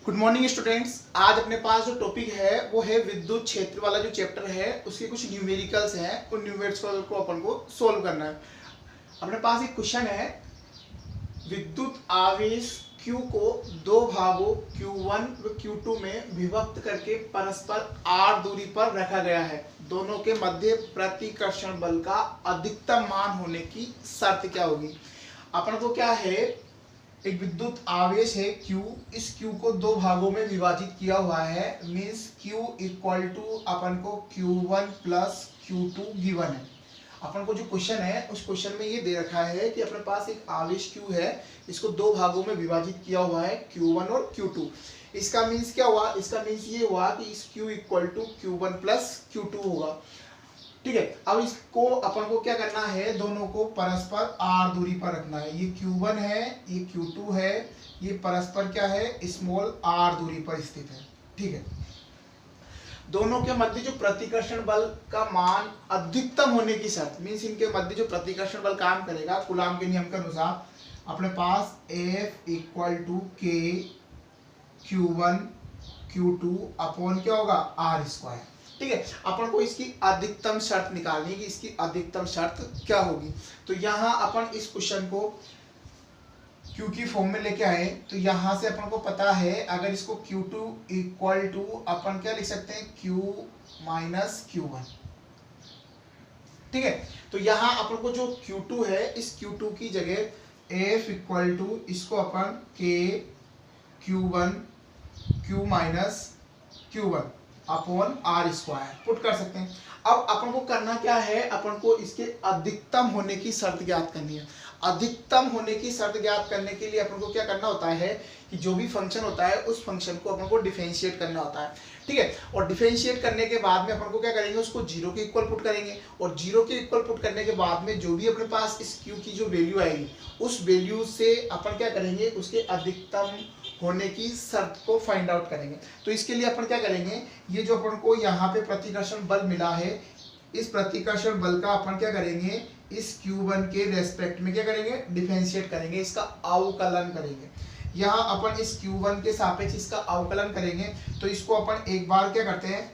Good morning students. आज अपने पास जो टॉपिक है वो है विद्युत क्षेत्र वाला जो चैप्टर है, उसके कुछ न्यूमेरिकल्स हैं। उन न्यूमेरिकल्स को अपन को सोल्व करना है। अपने पास एक क्वेश्चन है, विद्युत आवेश Q को दो भागों Q1 व Q2 में विभक्त करके परस्पर r दूरी पर रखा गया है। दोनों के मध्य प्रतिकर्षण बल का अधिकतम मान होने की शर्त क्या होगी। अपन को क्या है, एक विद्युत आवेश है Q, इस Q को दो भागों में विभाजित किया हुआ है। मीन्स Q इक्वल टू अपन को Q1 प्लस Q2 गिवन है। अपन को जो क्वेश्चन है उस क्वेश्चन में ये दे रखा है कि अपने पास एक आवेश Q है, इसको दो भागों में विभाजित किया हुआ है Q1 और Q2। इसका मीन्स क्या हुआ, इसका मीन्स ये हुआ कि इस Q equal to Q1 plus Q2 होगा। ठीक है, अब इसको अपन को क्या करना है, दोनों को परस्पर r दूरी पर रखना है। ये Q1 है, ये Q2 है, ये परस्पर क्या है, स्मॉल r दूरी पर स्थित है। ठीक है, दोनों के मध्य जो प्रतिकर्षण बल का मान अधिकतम होने की शर्त, मीन्स इनके मध्य जो प्रतिकर्षण बल काम करेगा कूलाम के नियम के अनुसार, अपने पास F equal to K Q1 Q2 upon क्या होगा R स्क्वायर। ठीक है, अपन को इसकी अधिकतम शर्त निकालनी है कि इसकी अधिकतम शर्त क्या होगी। तो यहाँ अपन इस क्वेश्चन को Q की फॉर्म में लेके आए, तो यहाँ से अपन को पता है अगर इसको Q2 इक्वल टू अपन क्या लिख सकते हैं, Q माइनस Q1। ठीक है, तो यहाँ अपन को जो Q2 है, इस Q2 की जगह F इक्वल टू इसको अपन K Q1 Q minus Q1 upon R square put कर सकते हैं। अब अपन को करना क्या है, अपन को इसके अधिकतम होने की शर्त ज्ञात करनी है। अधिकतम होने की शर्त ज्ञात करने के लिए अपन को क्या करना होता है कि जो भी फंक्शन होता है उस फंक्शन को अपन को डिफरेंशिएट करना होता है। ठीक है, और डिफरेंशिएट करने के बाद में अपन को क्या करेंगे, उसको जीरो के इक्वल पुट करेंगे, और जीरो के इक्वल पुट करने के बाद में जो भी अपने पास इस Q की जो वैल्यू आएगी उस वैल्यू से अपन क्या करेंगे, उसके अधिकतम होने की शर्त को फाइंड आउट करेंगे। तो इसके लिए अपन क्या करेंगे, ये जो अपन को यहाँ पे प्रतिकर्षण बल मिला है, इस प्रतिकर्षण बल का अपन क्या करेंगे, इस Q1 के रेस्पेक्ट में क्या करेंगे, डिफरेंशिएट करेंगे, इसका अवकलन करेंगे। यहाँ अपन इस Q1 के सापेक्ष इसका अवकलन करेंगे। तो इसको अपन एक बार क्या करते हैं,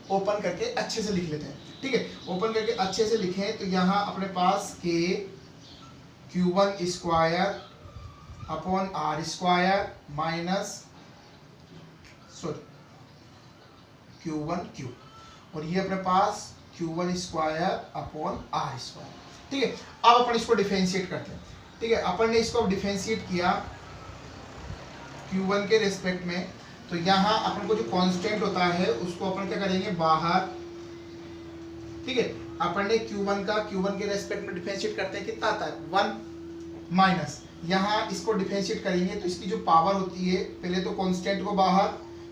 ओपन करके अच्छे से लिख लेते हैं। ठीक है, ओपन करके अच्छे से लिखें तो यहाँ अपने पास K Q1 square upon R square minus Q1 और ये अपने पास Q1 square upon R square. ठीक है, अब अपन इसको डिफरेंशिएट करते हैं। ठीक है, अपन ने इसको डिफरेंशिएट किया Q1 के रेस्पेक्ट में, तो यहाँ अपन को जो कांस्टेंट होता है उसको अपन क्या करेंगे, बाहर। ठीक है, अपन ने Q1 के रेस्पेक्ट में डिफरेंशिएट करते हैं, कितना आता है 1 माइनस, यहाँ इसको डिफरेंशिएट करेंगे तो इसकी जो पावर होती है, पहले तो कांस्टेंट को बाहर,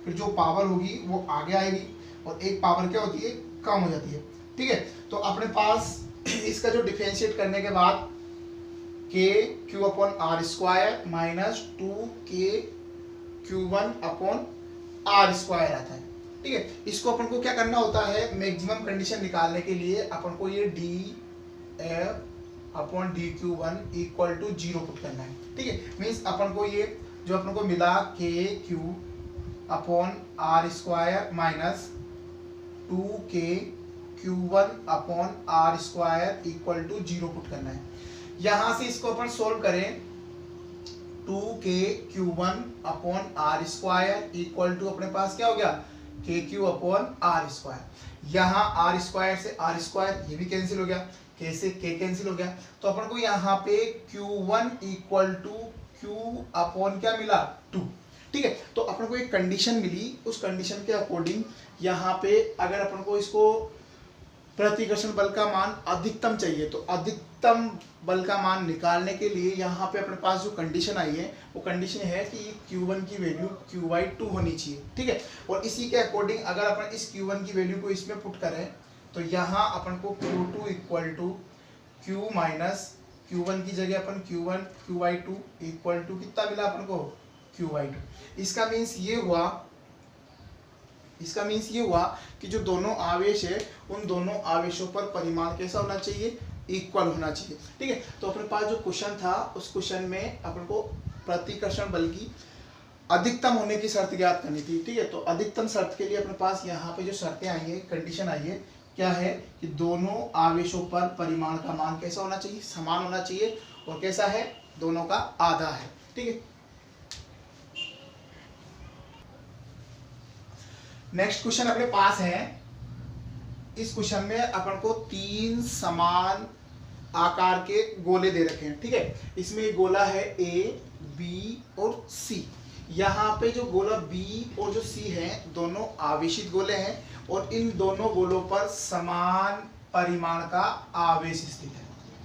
फिर जो पावर होगी वो आगे आएगी, और एक पावर क्या होती है, कम हो जाती है। ठीक है, तो अपने पास इसका जो डिफरेंशिएट करने के बाद K Q upon R square minus 2K Q1 upon R square आता है। ठीक है, इसको अपन को क्या करना होता है, मैक्सिमम कंडीशन निकालने के लिए अपन को ये DF upon DQ1 equal to 0 put करना है। ठीक है, मीन्स अपन को ये जो अपन को मिला KQ upon R square minus 2K Q1 upon R square equal to 0 put करना है। यहाँ से इसको अपन सोल्व करें, 2K Q1 upon R square equal to अपने पास क्या हो गया, KQ अपॉन R स्क्वायर। यहाँ R स्क्वायर से R स्क्वायर ये भी कैंसिल हो गया, K से K कैंसिल हो गया, तो अपन को यहाँ पे Q1 equal to Q upon क्या मिला 2। ठीक है, तो अपन को एक कंडीशन मिली, उस कंडीशन के अकॉर्डिंग यहाँ पे अगर अपन को इसको प्रतिकर्षण बल का मान अधिकतम चाहिए, तो अधिकतम बल का मान निकालने के लिए यहाँ पे अपने पास जो कंडीशन आई है वो कंडीशन है कि Q1 की वैल्यू Q/2 होनी चाहिए। ठीक है, और इसी के अकॉर्डिंग अगर अपन इस Q1 की वैल्यू को इसमें पुट करें तो यहाँ अपन को Q2 equal to Q minus Q1 की जगह अपन Q1 Q/2 इक्वल टू कितना मिला अपन को, Q/2। इसका मीन्स ये हुआ कि जो दोनों आवेश है उन दोनों आवेशों पर परिमाण कैसा होना चाहिए, इक्वल होना चाहिए। ठीक है, तो अपने पास जो क्वेश्चन था उस क्वेश्चन में अपन को प्रतिकर्षण बल की अधिकतम होने की शर्त ज्ञात करनी थी। ठीक है, तो अधिकतम शर्त के लिए अपने पास यहाँ पे जो शर्तें आई है, कंडीशन आई है, क्या है कि दोनों आवेशों पर परिमाण का मान कैसा होना चाहिए, समान होना चाहिए, और कैसा है, दोनों का आधा है। ठीक है, नेक्स्ट क्वेश्चन अपने पास है। इस क्वेश्चन में अपन को 3 समान आकार के गोले दे रखे हैं। ठीक है, इसमें एक गोला है ए, बी और सी। यहाँ पे जो गोला बी और जो सी है दोनों आवेशित गोले हैं और इन दोनों गोलों पर समान परिमाण का आवेश स्थित है।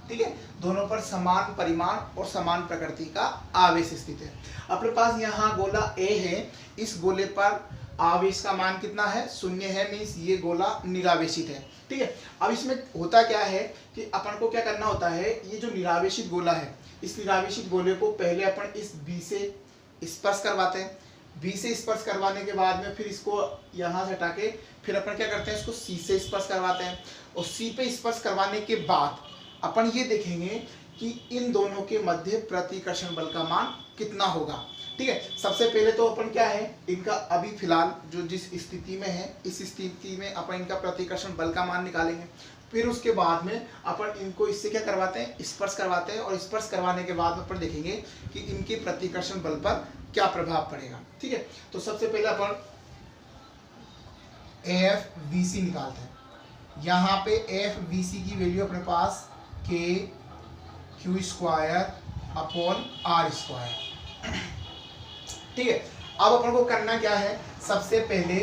ठीक है, दोनों पर समान परिमाण और समान प्रकृति का आवेश स्थित है। अपने पास यहाँ गोला ए है, इस गोले पर आवेश का मान कितना है, 0 है, मीन्स ये गोला निरावेशित है। ठीक है, अब इसमें होता क्या है कि अपन को क्या करना होता है, ये जो निरावेशित गोला है, इस निरावेशित गोले को पहले अपन इस बी से स्पर्श करवाते हैं। बी से स्पर्श करवाने के बाद में फिर इसको यहाँ से हटा के फिर अपन क्या करते हैं, इसको सी से स्पर्श करवाते हैं, और सी पे स्पर्श करवाने के बाद अपन ये देखेंगे कि इन दोनों के मध्य प्रतिकर्षण बल का मान कितना होगा। ठीक है, सबसे पहले तो अपन क्या है, इनका अभी फिलहाल जो जिस स्थिति में है, इस स्थिति में अपन इनका प्रतिकर्षण बल का मान निकालेंगे। फिर उसके बाद में अपन इनको इससे क्या करवाते हैं, स्पर्श करवाते हैं, और स्पर्श करवाने के बाद में अपन देखेंगे कि इनके प्रतिकर्षण बल पर क्या प्रभाव पड़ेगा। ठीक है, तो सबसे पहले अपन एफ वी सी निकालते हैं। यहाँ पे एफ वी सी की वैल्यू अपने पास के Q square upon R square. ठीक है, अब अपन को करना क्या है, सबसे पहले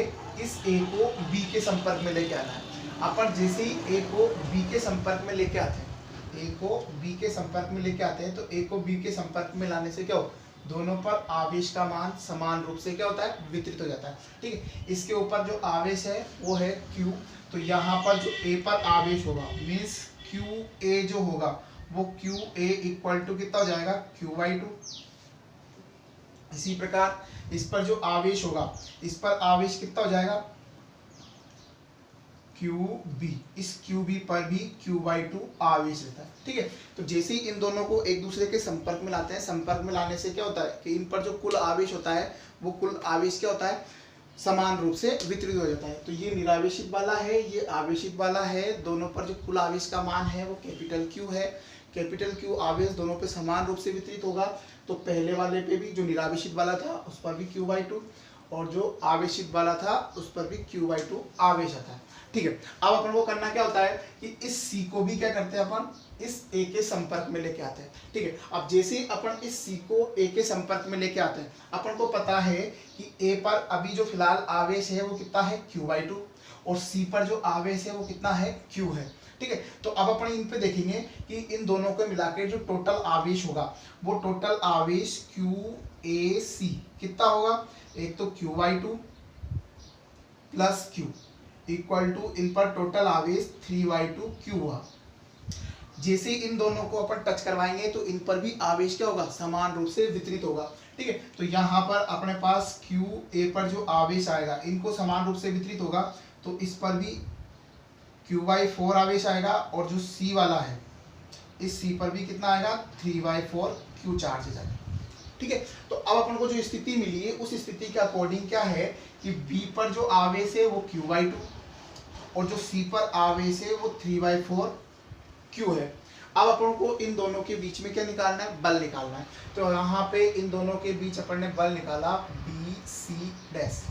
इस ए को बी के संपर्क में लेके आना है। अपन जैसे ही ए को बी के संपर्क में लेके आते हैं, ए को बी के संपर्क में लेके आते हैं, तो ए को बी के संपर्क में लाने से क्या हो, दोनों पर आवेश का मान समान रूप से क्या होता है, वितरित हो जाता है। ठीक है, इसके ऊपर जो आवेश है वो है Q, तो यहाँ पर जो ए पर आवेश होगा मीन्स क्यू ए जो होगा वो क्यू ए इक्वल टू कितना हो जाएगा, Q/2। इसी प्रकार इस पर जो आवेश होगा, इस पर आवेश कितना हो जाएगा, QB। इस QB पर भी Q/2 आवेश रहता है। ठीक है, तो जैसे ही इन दोनों को एक दूसरे के संपर्क में लाते हैं, संपर्क में लाने से क्या होता है कि इन पर जो कुल आवेश होता है वो कुल आवेश क्या होता है, समान रूप से वितरित हो जाता है। तो ये निरावेशित वाला है, ये आवेशित वाला है, दोनों पर जो कुल आवेश का मान है वो कैपिटल Q है। कैपिटल Q आवेश दोनों पे समान रूप से वितरित होगा, तो पहले वाले पे भी जो निरावेशित वाला था उस पर भी Q/2 और जो आवेशित वाला था उस पर भी Q/2 आवेश आता है। ठीक है, अब अपन को करना क्या होता है कि इस C को भी क्या करते हैं, अपन इस A के संपर्क में लेके आते हैं। ठीक है, अब जैसे ही अपन इस C को A के संपर्क में लेके आते हैं, अपन को पता है कि A पर अभी जो फिलहाल आवेश है वो कितना है, Q/2, और C पर जो आवेश है वो कितना है, Q है। ठीक है, तो अब अपन इन पे देखेंगे कि इन दोनों को मिला के जो टोटल आवेश होगा वो टोटल आवेश QAC कितना होगा, एक तो Q/2 plus Q equal to इन पर टोटल आवेश 3/2 Q हुआ। जैसे इन दोनों को अपन टच करवाएंगे तो इन पर भी आवेश क्या होगा, समान रूप से वितरित होगा। ठीक है, तो यहाँ पर अपने पास QA पर जो आवेश आएगा इनको समान रूप से वितरित होगा, तो इस पर भी Q/4 आवेश आएगा, और जो C वाला है इस C पर भी कितना आएगा, 3/4 Q चार्ज जाएगा। ठीक है, तो अब अपन को जो स्थिति मिली है उस स्थिति के अकॉर्डिंग क्या है कि B पर जो आवेश है वो Q/2 और जो C पर आवेश है वो 3/4 Q है। अब अपन को इन दोनों के बीच में क्या निकालना है, बल निकालना है। तो यहाँ पे इन दोनों के बीच अपन ने बल निकाला BC'।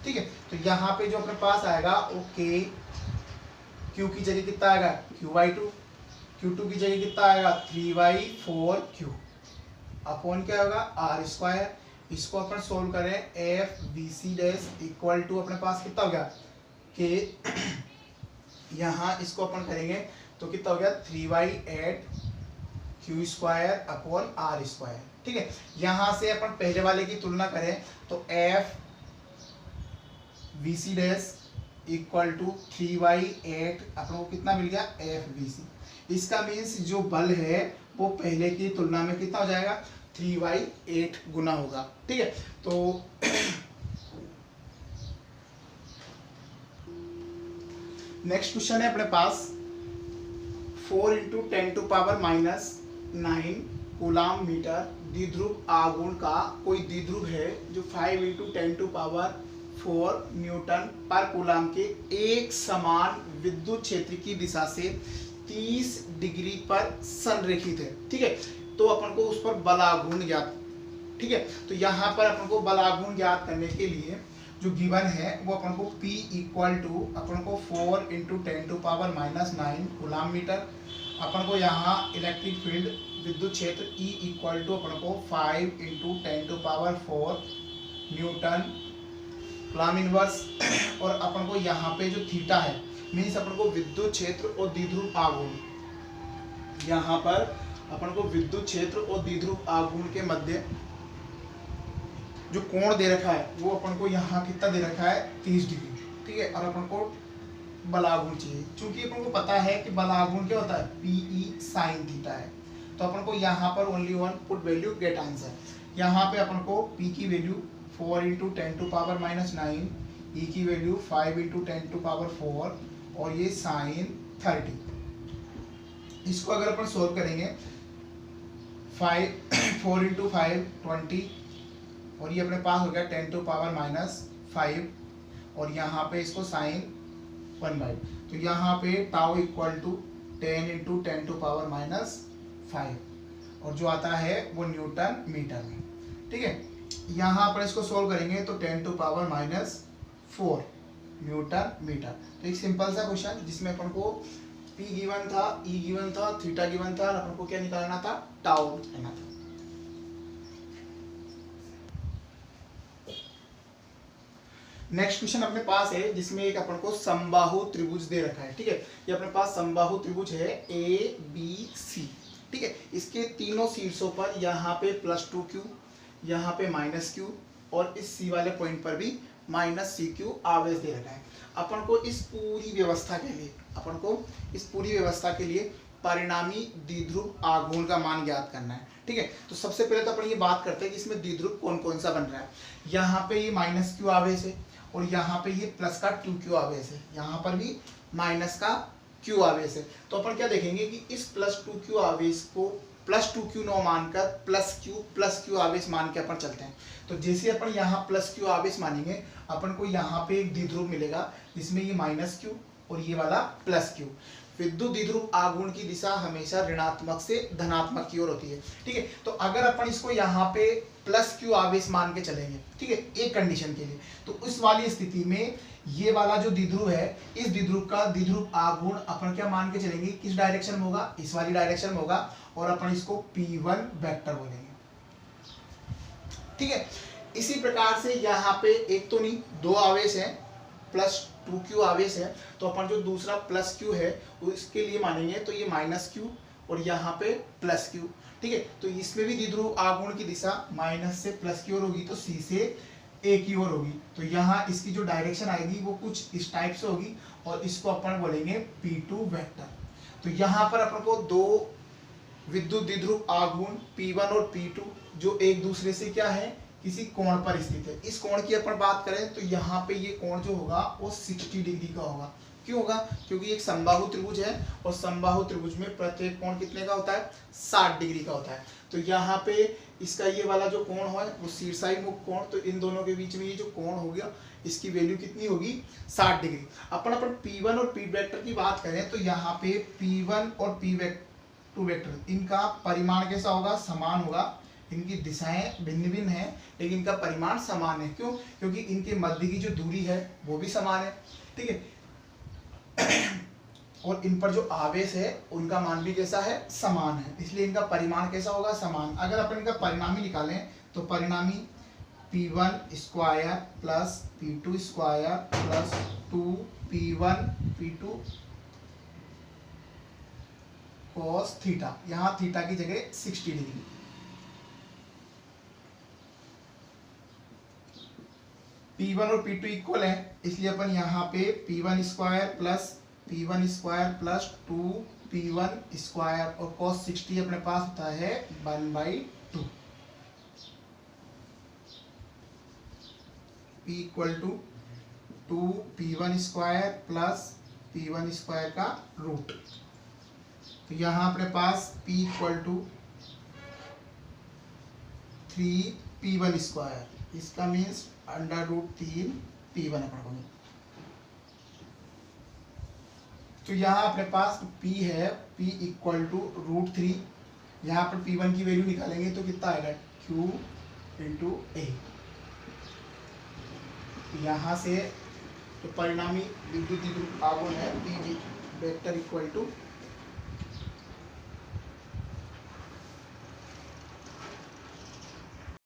ठीक है, तो यहाँ पे जो अपने पास आएगा वो Q की जगह कितना आएगा, Q/2, Q2 की जगह कितना आएगा, 3/4 Q अपॉन क्या होगा, R स्क्वायर। इसको अपन सोल्व करें, FBC' इक्वल टू अपने पास कितना हो गया, K यहाँ इसको अपन करेंगे तो कितना हो गया, 3/8 Q square upon R square. ठीक है, यहाँ से अपन पहले वाले की तुलना करें तो FBC' इक्वल टू 3/8 अपन को कितना मिल गया, FBC। इसका मीन्स जो बल है वो पहले की तुलना में कितना हो जाएगा, 3/8 गुना होगा। ठीक है, तो नेक्स्ट क्वेश्चन है अपने पास 4 × 10⁻⁹ कूलाम मीटर द्विध्रुव आघूर्ण का कोई द्विध्रुव है जो 5 × 10⁴ न्यूटन पर कूलाम के एक समान विद्युत क्षेत्र की दिशा से 30 डिग्री पर संरेखित है। ठीक है, तो अपन को उस पर बलाघूर्ण ज्ञात। ठीक है, तो यहाँ पर अपन को बलाघूर्ण ज्ञात करने के लिए जो गिवन है वो अपन को P = अपन को 4 × 10⁻⁹ कूलाम मीटर। अपन को यहाँ इलेक्ट्रिक फील्ड विद्युत क्षेत्र E = अपन को 5 × 10⁴ न्यूटन कूलाम इनवर्स। और अपन को यहाँ पे जो थीटा है मीन्स अपन को विद्युत क्षेत्र और द्विध्रुव आघूर्ण, यहाँ पर अपन को विद्युत क्षेत्र और द्विध्रुव आघूर्ण के मध्य जो कोण दे रखा है वो अपन को यहाँ कितना दे रखा है 30 डिग्री। ठीक है, और अपन को बलाघूर्ण चाहिए। चूंकि अपन को पता है कि बलाघूर्ण क्या होता है PE sin थीटा है, तो अपन को यहाँ पर only one put value get answer. यहाँ पे अपन को P की वैल्यू 4 × 10⁻⁹, E की वैल्यू 5 × 10⁴ और ये sin 30। इसको अगर अपन सोल्व करेंगे 4 × 5 20 और ये अपने पास हो गया 10⁻⁵ और यहाँ पे इसको sin 1/, तो यहाँ पे टाउ = 10 × 10⁻⁵ और जो आता है वो न्यूटन मीटर में। ठीक है, यहाँ पर इसको सोल्व करेंगे तो 10⁻⁴ न्यूटन मीटर। तो एक सिंपल सा क्वेश्चन जिसमें अपन को P गिवन था, E गिवन था, थीटा गिवन था और अपन को क्या निकालना था, टाउ निकालना था। नेक्स्ट क्वेश्चन अपने पास है जिसमें एक अपन को समबाहु त्रिभुज दे रखा है। ठीक है, ये अपने पास समबाहु त्रिभुज है ABC। ठीक है, इसके तीनों शीर्षों पर यहाँ पे +2q, यहाँ पे -q और इस C वाले पॉइंट पर भी -cq आवेश दे रखा है। अपन को इस पूरी व्यवस्था के लिए परिणामी द्विध्रुव आघूर्ण का मान ज्ञात करना है। ठीक है, तो सबसे पहले तो अपन ये बात करते हैं कि इसमें द्विध्रुव कौन कौन सा बन रहा है। यहाँ पे ये -q आवेश है और यहाँ पे ये प्लस का 2q आवेश है, यहाँ पर भी माइनस का q आवेश है। तो अपन क्या देखेंगे कि इस +2q आवेश को +2q न मानकर +q आवेश मान के अपन चलते हैं। तो जैसे अपन यहाँ +q आवेश मानेंगे अपन को यहाँ पे एक द्विध्रुव मिलेगा जिसमें ये -q और ये वाला +q। विद्युत द्विध्रुव आघूर्ण की दिशा हमेशा ऋणात्मक से धनात्मक की ओर होती है। ठीक है, तो अगर अपन इसको यहाँ पे +q आवेश मान के चलेंगे, ठीक है, एक कंडीशन के लिए, तो उस वाली स्थिति में ये वाला जो द्विध्रुव है इस द्विध्रुव का द्विध्रुव आघूर्ण अपन क्या मान के चलेंगे, किस डायरेक्शन में होगा, इस वाली डायरेक्शन में होगा और अपन इसको P1 वेक्टर बोलेंगे। ठीक है, इसी प्रकार से यहाँ पे एक तो नहीं दो आवेश है, +2q आवेश है, तो अपन जो दूसरा +q है उसके लिए मानेंगे तो ये -q और यहाँ पे +q। ठीक है, तो इसमें भी द्विध्रुव आघूर्ण की दिशा माइनस से प्लस की ओर होगी तो C से A की ओर होगी। तो यहाँ इसकी जो डायरेक्शन आएगी वो कुछ इस टाइप से होगी और इसको अपन बोलेंगे P2 वेक्टर। तो यहाँ पर अपन को दो विद्युत द्विध्रुव आघूर्ण P1 और P2 जो एक दूसरे से क्या है, किसी कोण पर स्थित है। इस कोण की अपन बात करें तो यहाँ पे ये कोण जो होगा वो 60 डिग्री का होगा। क्यों होगा, क्योंकि एक समबाहु त्रिभुज है और समबाहु त्रिभुज में प्रत्येक कोण कितने का होता है, 60 डिग्री का होता है। तो यहाँ पे इसका ये वाला जो कोण है वो शीर्षाई मुख कोण, तो इन दोनों के बीच में ये जो कोण हो गया इसकी वैल्यू कितनी होगी, 60 डिग्री। अपन P1 और P वेक्टर की बात करें तो यहाँ पे P1 और P2 वेक्टर इनका परिमाण कैसा होगा, समान होगा। इनकी दिशाएं भिन्न भिन्न हैं लेकिन इनका परिमाण समान है। क्यों, क्योंकि इनके मध्य की जो दूरी है वो भी समान है। ठीक है, और इन पर जो आवेश है उनका मान भी कैसा है, समान है, इसलिए इनका परिमाण कैसा होगा, समान। अगर अपन इनका परिणामी निकालें तो परिणामी P1² plus P2² plus 2P1 P2 cos theta, यहाँ थीटा की जगह 60 डिग्री। P1 और P2 इक्वल है इसलिए अपन यहाँ पे P1² plus P1² plus 2P1² और cos 60 अपने पास होता है 1/2। P = 2P1² प्लस P1² का रूट। तो यहाँ अपने पास P = 3p1 इसका मीन्स √3p1 अपन। तो यहाँ अपने पास p है, p = √3। यहाँ पर p1 की वैल्यू निकालेंगे तो कितना आएगा, q × a। यहाँ से तो परिणामी विद्युत द्विध्रुव आघूर्ण है pv वेक्टर =